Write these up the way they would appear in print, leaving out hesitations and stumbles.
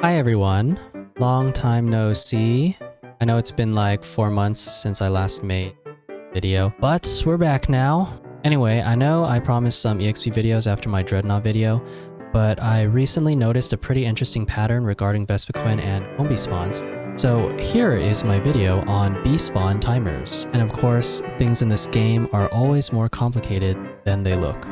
Hi everyone, long time no see. I know it's been like 4 months since I last made a video, but we're back now. Anyway, I know I promised some EXP videos after my Dreadnought video, but I recently noticed a pretty interesting pattern regarding Vespiquen and Combee spawns. So here is my video on bee spawn timers. And of course, things in this game are always more complicated than they look.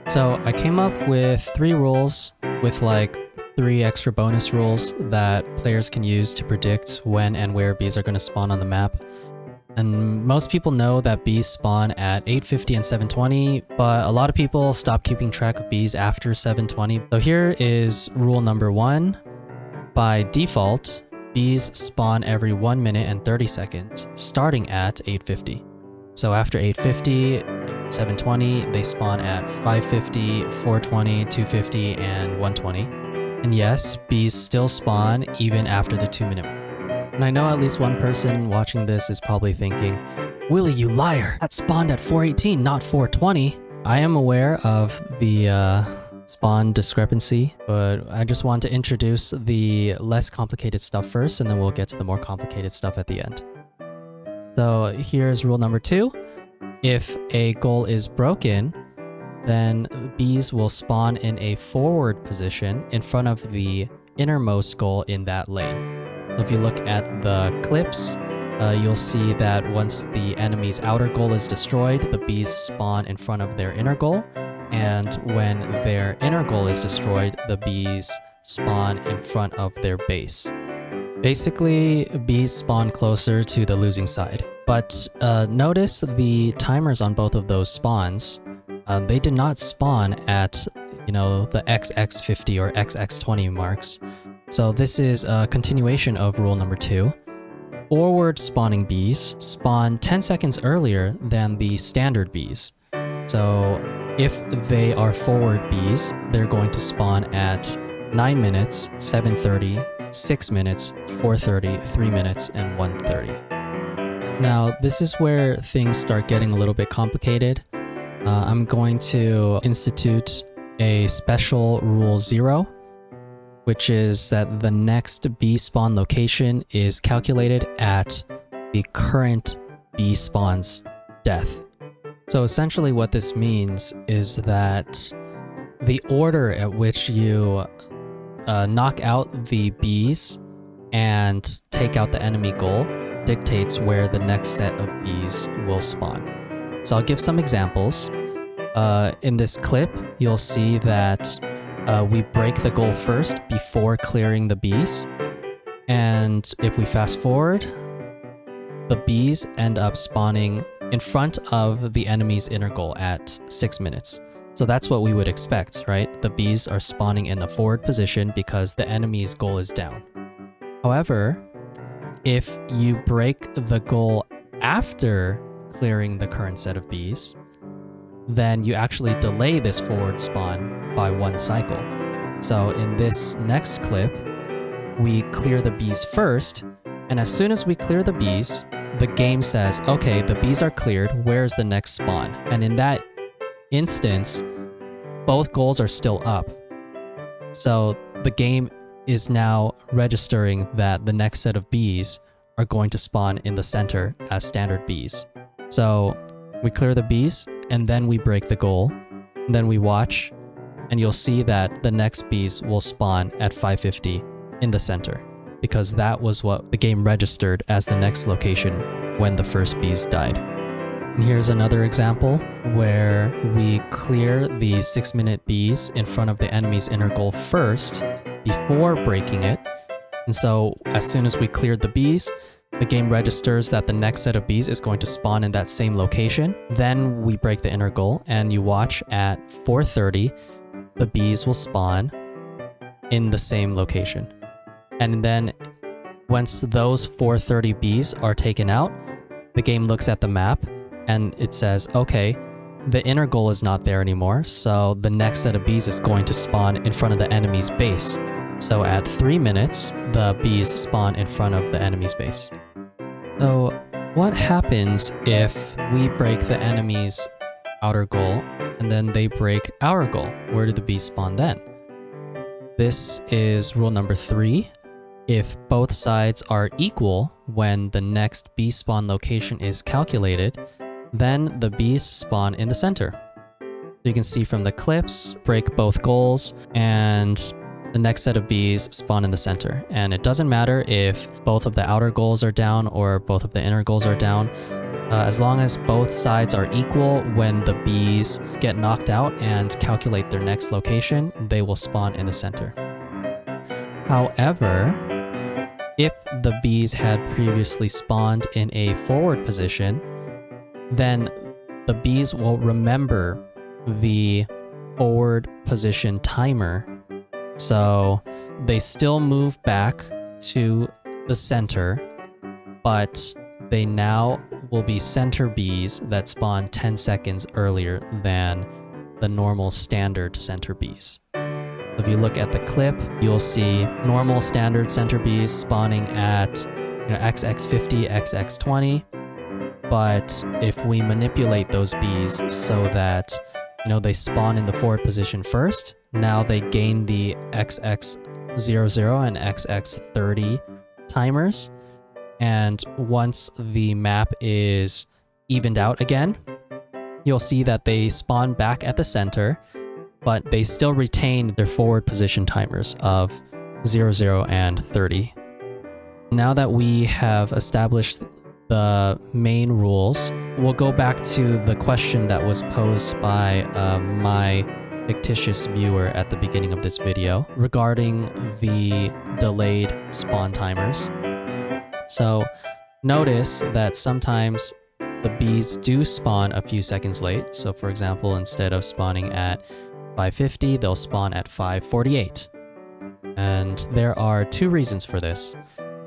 So I came up with 3 rules with like 3 extra bonus rules that players can use to predict when and where bees are going to spawn on the map. And most people know that bees spawn at 8:50 and 7:20, but a lot of people stop keeping track of bees after 7:20. So here is rule number 1. By default, bees spawn every 1 minute and 30 seconds, starting at 8:50. So after 8:50, 7:20, they spawn at 5:50, 4:20, 2:50, and 1:20. And yes, bees still spawn even after the 2-minute mark. And I know at least one person watching this is probably thinking, Willie, you liar! That spawned at 4:18, not 4:20. I am aware of the spawn discrepancy, but I just want to introduce the less complicated stuff first, and then we'll get to the more complicated stuff at the end. So here's rule number 2. If a goal is broken, then bees will spawn in a forward position in front of the innermost goal in that lane. So if you look at the clips, you'll see that once the enemy's outer goal is destroyed, the bees spawn in front of their inner goal, and when their inner goal is destroyed, the bees spawn in front of their base. Basically, bees spawn closer to the losing side. But notice the timers on both of those spawns. They did not spawn at, the XX50 or XX20 marks. So this is a continuation of rule number 2. Forward spawning bees spawn 10 seconds earlier than the standard bees. So if they are forward bees, they're going to spawn at 9 minutes, 7:30, 6 minutes, 4:30, 3 minutes, and 1:30. Now, this is where things start getting a little bit complicated. I'm going to institute a special rule 0, which is that the next bee spawn location is calculated at the current bee spawn's death. So essentially what this means is that the order at which you knock out the bees and take out the enemy goal dictates where the next set of bees will spawn. So I'll give some examples. In this clip, you'll see that we break the goal first before clearing the bees. And if we fast forward, the bees end up spawning in front of the enemy's inner goal at 6 minutes. So that's what we would expect, right? The bees are spawning in a forward position because the enemy's goal is down. However, if you break the goal after clearing the current set of bees, then you actually delay this forward spawn by 1 cycle. So in this next clip, we clear the bees first, and as soon as we clear the bees, the game says, okay, the bees are cleared, where's the next spawn? And in that instance, both goals are still up. So the game is now registering that the next set of bees are going to spawn in the center as standard bees. So we clear the bees, and then we break the goal, and then we watch, and you'll see that the next bees will spawn at 5:50 in the center, because that was what the game registered as the next location when the first bees died. And here's another example where we clear the 6-minute bees in front of the enemy's inner goal first before breaking it. And so as soon as we cleared the bees, the game registers that the next set of bees is going to spawn in that same location. Then we break the inner goal, and you watch at 4:30, the bees will spawn in the same location. And then once those 4:30 bees are taken out, the game looks at the map and it says, okay, the inner goal is not there anymore, so the next set of bees is going to spawn in front of the enemy's base. So at 3 minutes, the bees spawn in front of the enemy's base. So what happens if we break the enemy's outer goal and then they break our goal? Where do the bees spawn then? This is rule number 3. If both sides are equal when the next bee spawn location is calculated, then the bees spawn in the center. You can see from the clips, break both goals, and the next set of bees spawn in the center. And it doesn't matter if both of the outer goals are down or both of the inner goals are down. As long as both sides are equal when the bees get knocked out and calculate their next location, they will spawn in the center. However, if the bees had previously spawned in a forward position, then the bees will remember the forward position timer. So they still move back to the center, but they now will be center bees that spawn 10 seconds earlier than the normal standard center bees. If you look at the clip, you'll see normal standard center bees spawning at XX50, XX20. But if we manipulate those bees so that they spawn in the forward position first, now they gain the XX00 and XX30 timers. And once the map is evened out again, you'll see that they spawn back at the center, but they still retain their forward position timers of 00 and 30. Now that we have established the main rules, we'll go back to the question that was posed by my fictitious viewer at the beginning of this video regarding the delayed spawn timers. So notice that sometimes the bees do spawn a few seconds late. So for example, instead of spawning at 5:50, they'll spawn at 5:48. And there are 2 reasons for this.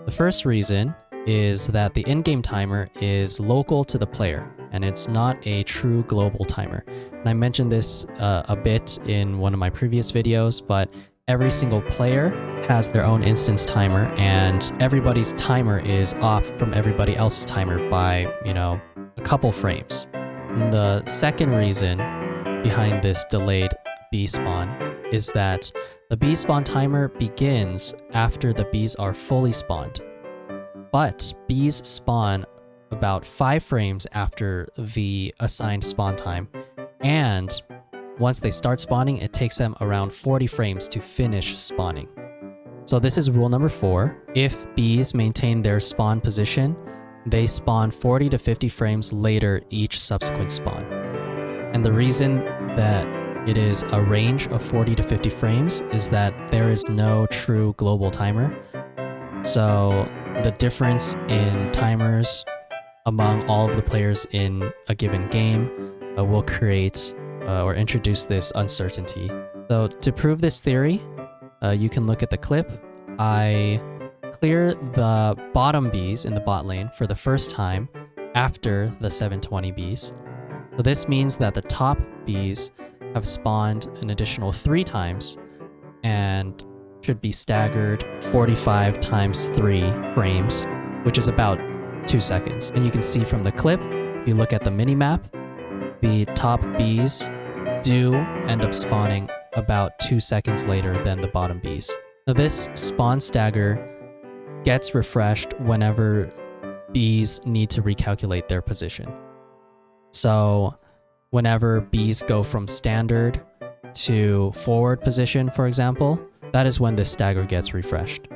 The first reason is that the in-game timer is local to the player, and it's not a true global timer. And I mentioned this a bit in one of my previous videos, but every single player has their own instance timer, and everybody's timer is off from everybody else's timer by, a couple frames. And the second reason behind this delayed bee spawn is that the bee spawn timer begins after the bees are fully spawned. But bees spawn about 5 frames after the assigned spawn time, and once they start spawning, it takes them around 40 frames to finish spawning. So this is rule number 4. If bees maintain their spawn position, they spawn 40 to 50 frames later each subsequent spawn. And the reason that it is a range of 40 to 50 frames is that there is no true global timer. So the difference in timers among all of the players in a given game will create or introduce this uncertainty. So to prove this theory, you can look at the clip. I clear the bottom bees in the bot lane for the first time after the 720 bees. So this means that the top bees have spawned an additional 3 times and should be staggered 45 times 3 frames, which is about 2 seconds. And you can see from the clip, if you look at the mini-map, the top bees do end up spawning about 2 seconds later than the bottom bees. So this spawn stagger gets refreshed whenever bees need to recalculate their position. So whenever bees go from standard to forward position, for example, that is when this stagger gets refreshed.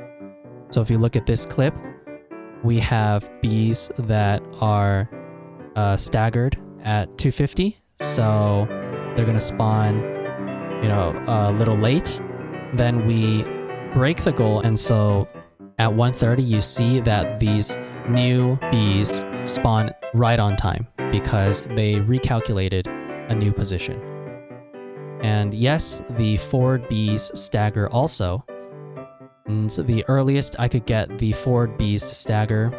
So if you look at this clip, we have bees that are staggered at 250. So they're going to spawn, a little late. Then we break the goal. And so at 1:30, you see that these new bees spawn right on time because they recalculated a new position. And yes, the forward bees stagger also. And the earliest I could get the forward bees to stagger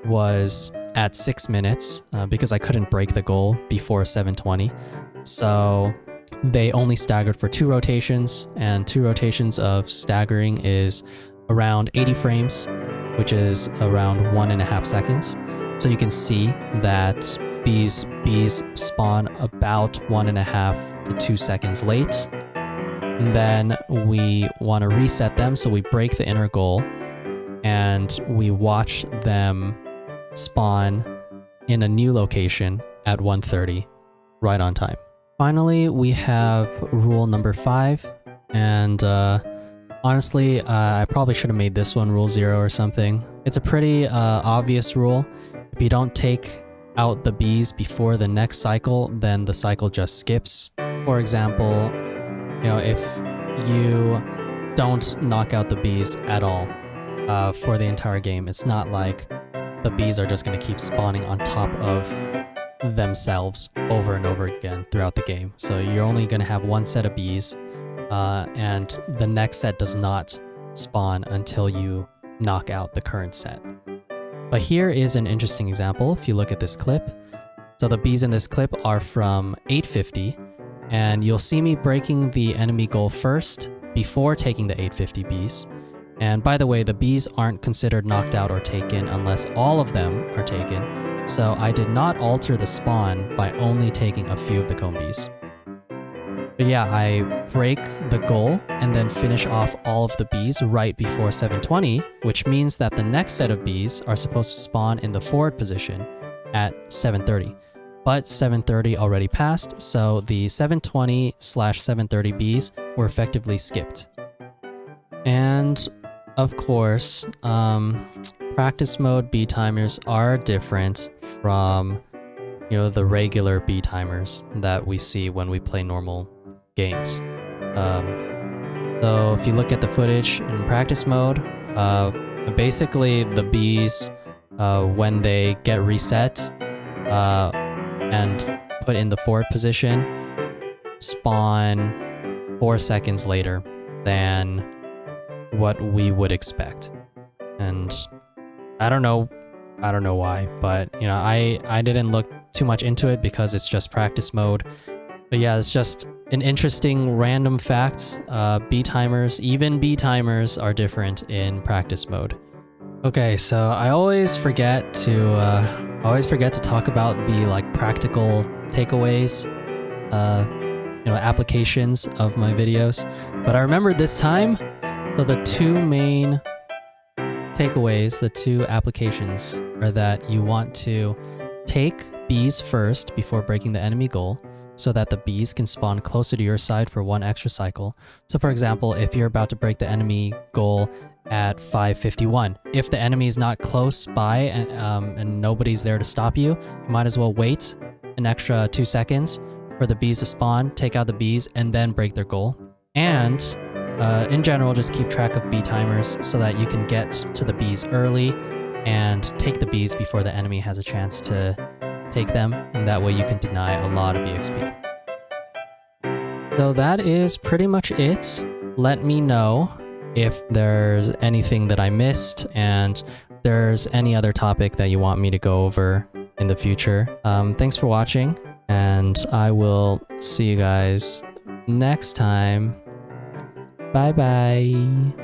was at 6 minutes because I couldn't break the goal before 720. So they only staggered for 2 rotations, and 2 rotations of staggering is around 80 frames, which is around 1.5 seconds. So you can see that these bees spawn about 1.5 to 2 seconds late. And then we want to reset them, so we break the inner goal and we watch them spawn in a new location at 1:30, right on time. Finally, we have rule number 5, and honestly, I probably should have made this one rule 0 or something. It's a pretty obvious rule. If you don't take out the bees before the next cycle, then the cycle just skips. For example, you know, if you don't knock out the bees at all for the entire game, it's not like the bees are just going to keep spawning on top of themselves over and over again throughout the game. So you're only going to have one set of bees, and the next set does not spawn until you knock out the current set. But here is an interesting example if you look at this clip. So the bees in this clip are from 850, and you'll see me breaking the enemy goal first before taking the 850 bees. And by the way, the bees aren't considered knocked out or taken unless all of them are taken. So I did not alter the spawn by only taking a few of the combees. But yeah, I break the goal and then finish off all of the bees right before 720, which means that the next set of bees are supposed to spawn in the forward position at 730. But 730 already passed, so the 720/730 bees were effectively skipped. And of course, practice mode bee timers are different from, you know, the regular bee timers that we see when we play normal games. So if you look at the footage in practice mode, basically the bees, when they get reset and put in the forward position, spawn 4 seconds later than what we would expect. And I don't know why, but you know, I didn't look too much into it because it's just practice mode. But yeah, it's just an interesting random fact. Even bee timers are different in practice mode. Okay, so I always forget to talk about the like practical takeaways, you know, applications of my videos. But I remembered this time. So the two main takeaways, the two applications, are that you want to take bees first before breaking the enemy goal, so that the bees can spawn closer to your side for one extra cycle. So for example, if you're about to break the enemy goal at 551, if the enemy is not close by and nobody's there to stop you, you might as well wait an extra 2 seconds for the bees to spawn, take out the bees, and then break their goal. And in general, just keep track of bee timers so that you can get to the bees early and take the bees before the enemy has a chance to take them, and that way you can deny a lot of EXP. So that is pretty much it. Let me know if there's anything that I missed and if there's any other topic that you want me to go over in the future. Thanks for watching, and I will see you guys next time. Bye bye.